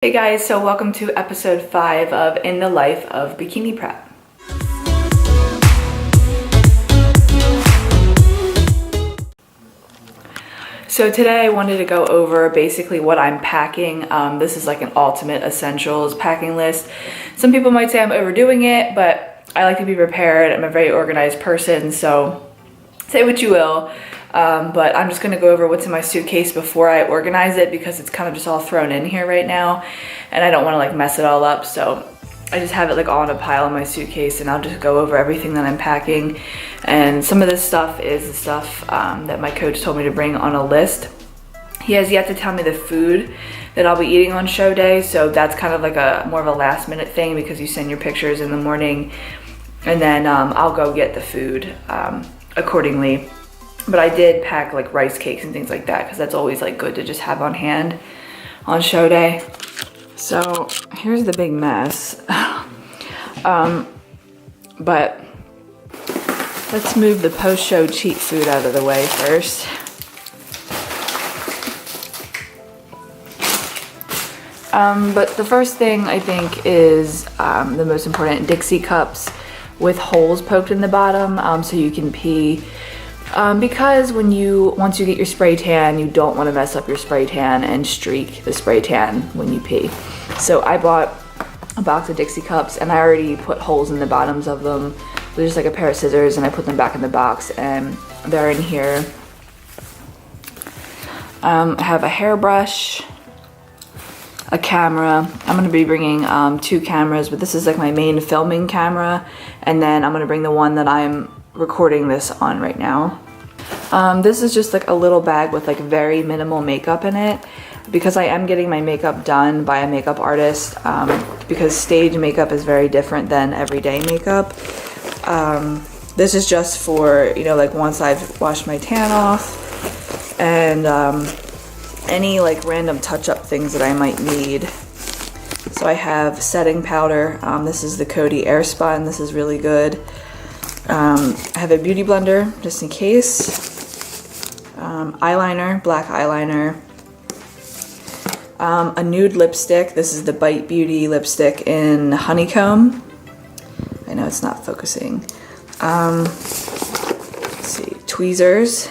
Hey guys, so welcome to episode 5 of In the Life of Bikini Prep. So today I wanted to go over basically what I'm packing. This is like an ultimate essentials packing list. Some people might say I'm overdoing it, but I like to be prepared. I'm a very organized person, so say what you will. But I'm just gonna go over what's in my suitcase before I organize it because it's kind of just all thrown in here right now and I don't want to like mess it all up, so I just have it like all in a pile in my suitcase and I'll just go over everything that I'm packing. And some of this stuff is the stuff that my coach told me to bring on a list. He has yet to tell me the food that I'll be eating on show day, so that's kind of like a more of a last minute thing because you send your pictures in the morning and then I'll go get the food accordingly. But I did pack like rice cakes and things like that because that's always like good to just have on hand on show day. So here's the big mess. But let's move the post-show cheat food out of the way first. But the first thing I think is the most important, Dixie cups with holes poked in the bottom so you can pee. Because once you get your spray tan, you don't want to mess up your spray tan and streak the spray tan when you pee. So I bought a box of Dixie cups and I already put holes in the bottoms of them with just like a pair of scissors, and I put them back in the box and they're in here. I have a hairbrush, a camera. I'm going to be bringing 2 cameras, but this is like my main filming camera, and then I'm going to bring the one that I'm recording this on right now. This is just like a little bag with like very minimal makeup in it because I am getting my makeup done by a makeup artist because stage makeup is very different than everyday makeup. This is just for, you know, like once I've washed my tan off and any like random touch-up things that I might need. So I have setting powder. This is the Coty Airspun. This is really good. I have a beauty blender just in case. Eyeliner, black eyeliner. A nude lipstick. This is the Bite Beauty lipstick in Honeycomb. I know it's not focusing. Let's see, tweezers.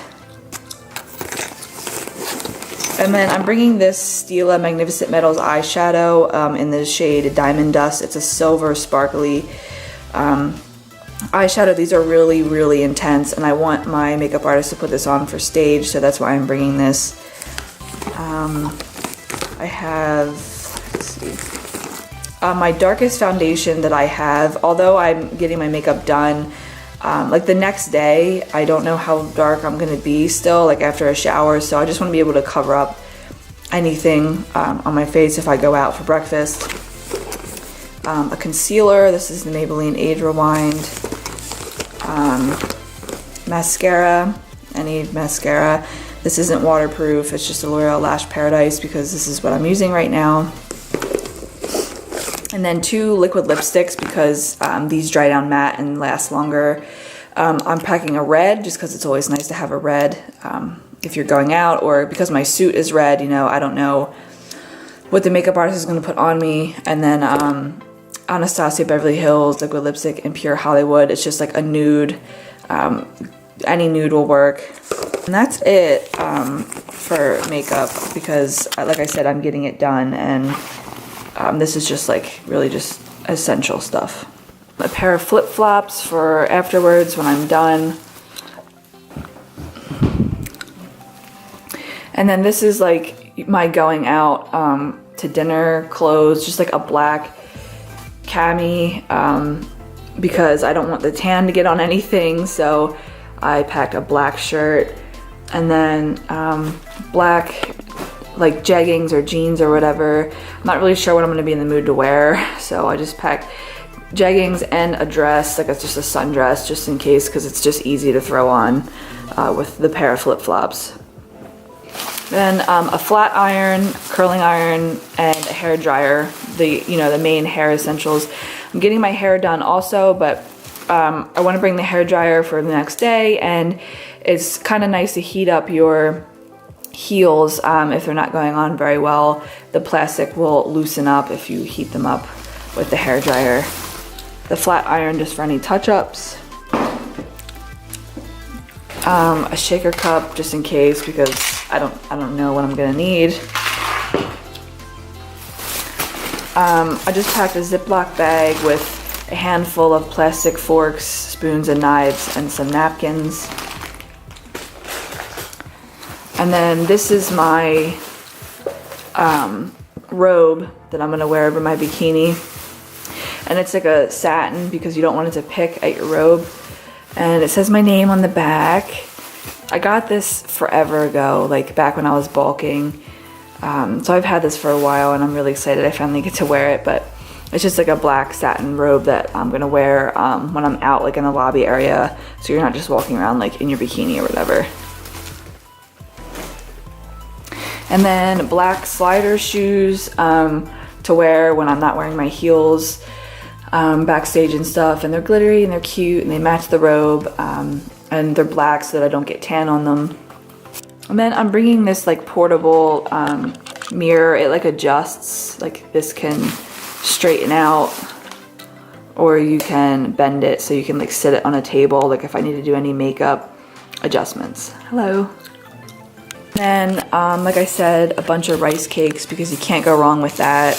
And then I'm bringing this Stila Magnificent Metals eyeshadow in the shade Diamond Dust. It's a silver sparkly eyeshadow. These are really, really intense, and I want my makeup artist to put this on for stage, so that's why I'm bringing this. I have, let's see, my darkest foundation that I have, although I'm getting my makeup done, like the next day, I don't know how dark I'm gonna be still, like after a shower, so I just want to be able to cover up anything on my face if I go out for breakfast. A concealer. This is the Maybelline Age Rewind. Mascara. I need mascara. This isn't waterproof. It's just a L'Oreal Lash Paradise because this is what I'm using right now. And then 2 liquid lipsticks because these dry down matte and last longer. I'm packing a red just because it's always nice to have a red if you're going out, or because my suit is red, you know, I don't know what the makeup artist is going to put on me. And then Anastasia Beverly Hills liquid lipstick in Pure Hollywood. It's just like a nude. Any nude will work. And that's it for makeup because, like I said, I'm getting it done, and this is just like really just essential stuff. A pair of flip-flops for afterwards when I'm done. And then this is like my going out to dinner clothes, just like a black cami because I don't want the tan to get on anything, so I packed a black shirt and then black like jeggings or jeans or whatever. I'm not really sure what I'm going to be in the mood to wear, so I just packed jeggings and a dress, like it's just a sundress just in case because it's just easy to throw on with the pair of flip-flops. Then a flat iron, curling iron, and a hair dryer, the main hair essentials. I'm getting my hair done also, but I want to bring the hair dryer for the next day, and it's kind of nice to heat up your heels, if they're not going on very well, the plastic will loosen up if you heat them up with the hair dryer. The flat iron just for any touch-ups. A shaker cup just in case, because I don't know what I'm gonna need. I just packed a Ziploc bag with a handful of plastic forks, spoons, and knives, and some napkins. And then this is my robe that I'm gonna wear over my bikini. And it's like a satin because you don't want it to pick at your robe. And it says my name on the back. I got this forever ago, like back when I was bulking. So I've had this for a while and I'm really excited I finally get to wear it, but it's just like a black satin robe that I'm gonna wear when I'm out like in the lobby area, so you're not just walking around like in your bikini or whatever. And then black slider shoes to wear when I'm not wearing my heels backstage and stuff, and they're glittery and they're cute and they match the robe, and they're black so that I don't get tan on them. And then I'm bringing this like portable mirror. It like adjusts, like this can straighten out, or you can bend it so you can like sit it on a table, like if I need to do any makeup adjustments. Hello. Then, like I said, a bunch of rice cakes because you can't go wrong with that.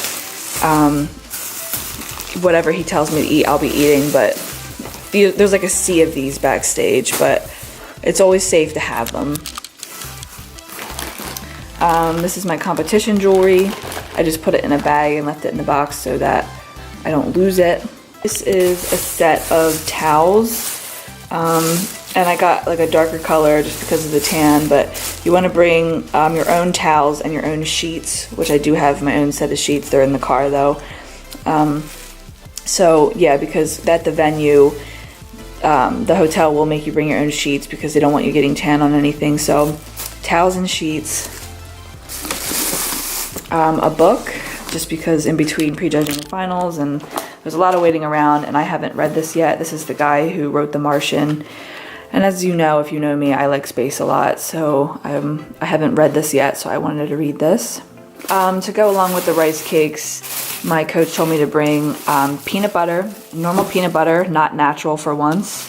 Whatever he tells me to eat, I'll be eating, but there's like a sea of these backstage, but it's always safe to have them. This is my competition jewelry. I just put it in a bag and left it in the box so that I don't lose it. This is a set of towels. And I got like a darker color just because of the tan, but you want to bring your own towels and your own sheets, which I do have my own set of sheets. They're in the car though. So yeah, because at the venue, the hotel will make you bring your own sheets because they don't want you getting tan on anything. So towels and sheets. A book, just because in between prejudging and finals, and there's a lot of waiting around, and I haven't read this yet. This is the guy who wrote The Martian. And as you know, if you know me, I like space a lot, so I haven't read this yet, so I wanted to read this. To go along with the rice cakes, my coach told me to bring peanut butter, normal peanut butter, not natural for once.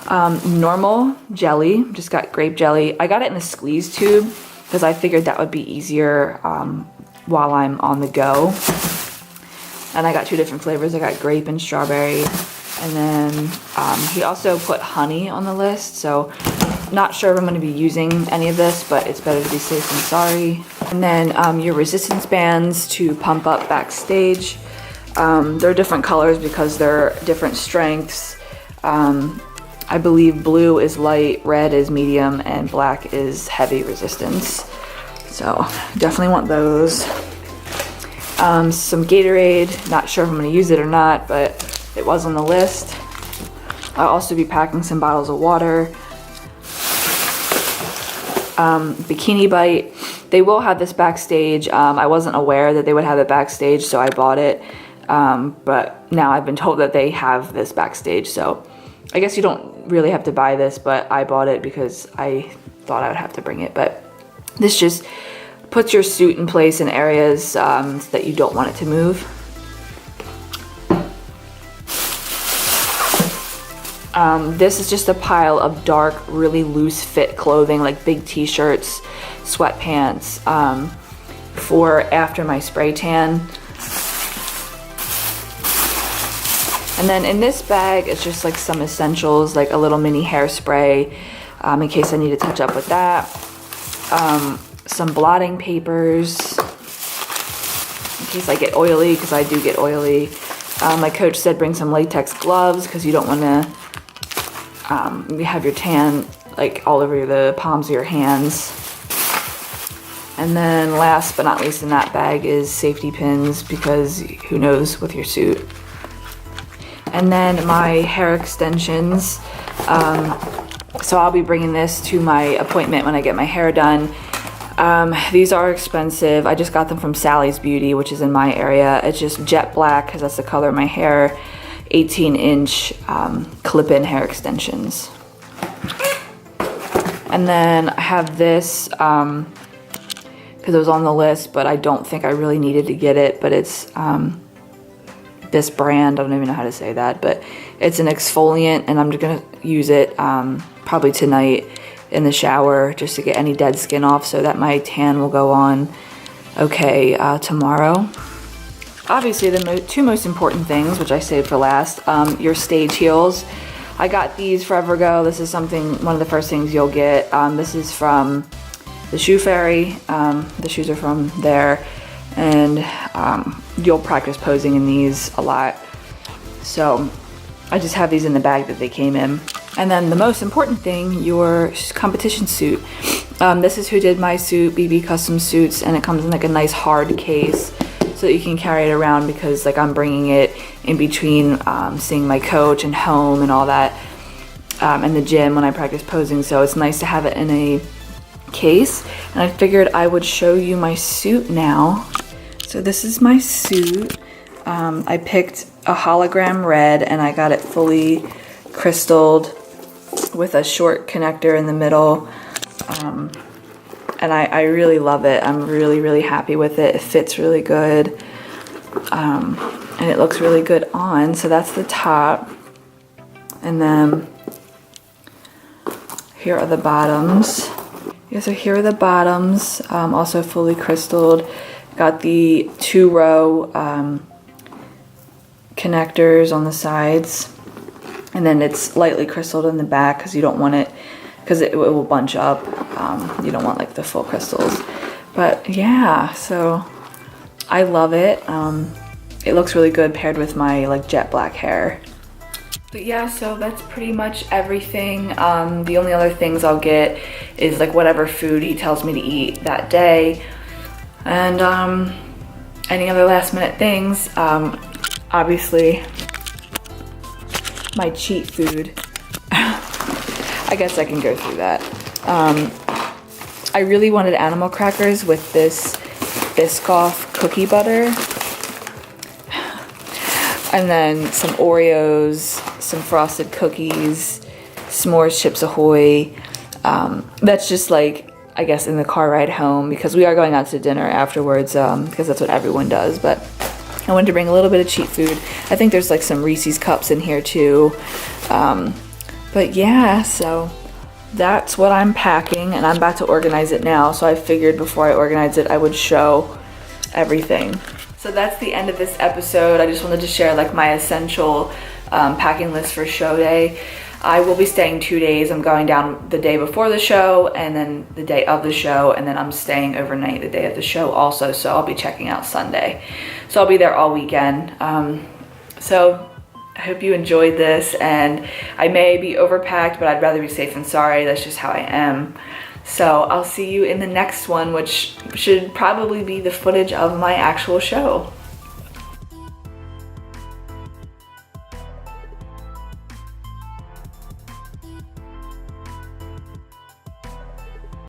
Normal jelly, just got grape jelly. I got it in a squeeze tube because I figured that would be easier while I'm on the go. And I got two different flavors. I got grape and strawberry. And then he also put honey on the list, so not sure if I'm going to be using any of this, but it's better to be safe than sorry. And then your resistance bands to pump up backstage. They're different colors because they're different strengths. I believe blue is light, red is medium, and black is heavy resistance. So definitely want those. Some Gatorade, not sure if I'm going to use it or not, but it was on the list. I'll also be packing some bottles of water. Bikini Bite. They will have this backstage. I wasn't aware that they would have it backstage, so I bought it. But now I've been told that they have this backstage, so I guess you don't really have to buy this, but I bought it because I thought I would have to bring it. But this just puts your suit in place in areas that you don't want it to move. This is just a pile of dark, really loose fit clothing, like big t-shirts, sweatpants, for after my spray tan. And then in this bag, it's just like some essentials, like a little mini hairspray, in case I need to touch up with that. Some blotting papers, in case I get oily, because I do get oily. My coach said bring some latex gloves, because you don't want to have your tan like all over the palms of your hands. And then last but not least in that bag is safety pins, because who knows with your suit. And then my hair extensions. So I'll be bringing this to my appointment when I get my hair done. These are expensive. I just got them from Sally's Beauty, which is in my area. It's just jet black because that's the color of my hair. 18-inch clip-in hair extensions. And then I have this, because it was on the list, but I don't think I really needed to get it, but it's this brand, I don't even know how to say that, but it's an exfoliant, and I'm just gonna use it probably tonight in the shower just to get any dead skin off so that my tan will go on okay tomorrow. Obviously the two most important things, which I saved for last, your stage heels. I got these forever ago. This is one of the first things you'll get. This is from the Shoe Fairy. The shoes are from there, and you'll practice posing in these a lot. So I just have these in the bag that they came in. And then the most important thing, your competition suit. This is who did my suit, BB Custom Suits, and it comes in like a nice hard case so that you can carry it around, because like I'm bringing it in between seeing my coach and home and all that, and the gym when I practice posing. So it's nice to have it in a case, and I figured I would show you my suit now. So this is my suit. I picked a hologram red, and I got it fully crystalled with a short connector in the middle. And I really love it. I'm really happy with it. It fits really good. And it looks really good on. So that's the top. And then here are the bottoms. Yeah, so here are the bottoms, also fully crystalled. Got the 2-row connectors on the sides. And then it's lightly crystalled in the back because you don't want it, because it will bunch up. You don't want like the full crystals. But yeah, so I love it. It looks really good paired with my like jet black hair. But yeah, so that's pretty much everything. The only other things I'll get is like whatever food he tells me to eat that day. And any other last minute things. Obviously, my cheat food. I guess I can go through that. I really wanted animal crackers with this Biscoff cookie butter. And then some Oreos, some frosted cookies, s'mores, Chips Ahoy. That's just like, I guess, in the car ride home, because we are going out to dinner afterwards, because that's what everyone does. But I wanted to bring a little bit of cheat food. I think there's like some Reese's cups in here too. But yeah, so that's what I'm packing, and I'm about to organize it now. So I figured before I organize it, I would show everything. So that's the end of this episode. I just wanted to share like my essential packing list for show day. I will be staying 2 days. I'm going down the day before the show, and then the day of the show, and then I'm staying overnight the day of the show also. So I'll be checking out Sunday. So I'll be there all weekend. So I hope you enjoyed this, and I may be overpacked, but I'd rather be safe than sorry. That's just how I am. So I'll see you in the next one, which should probably be the footage of my actual show.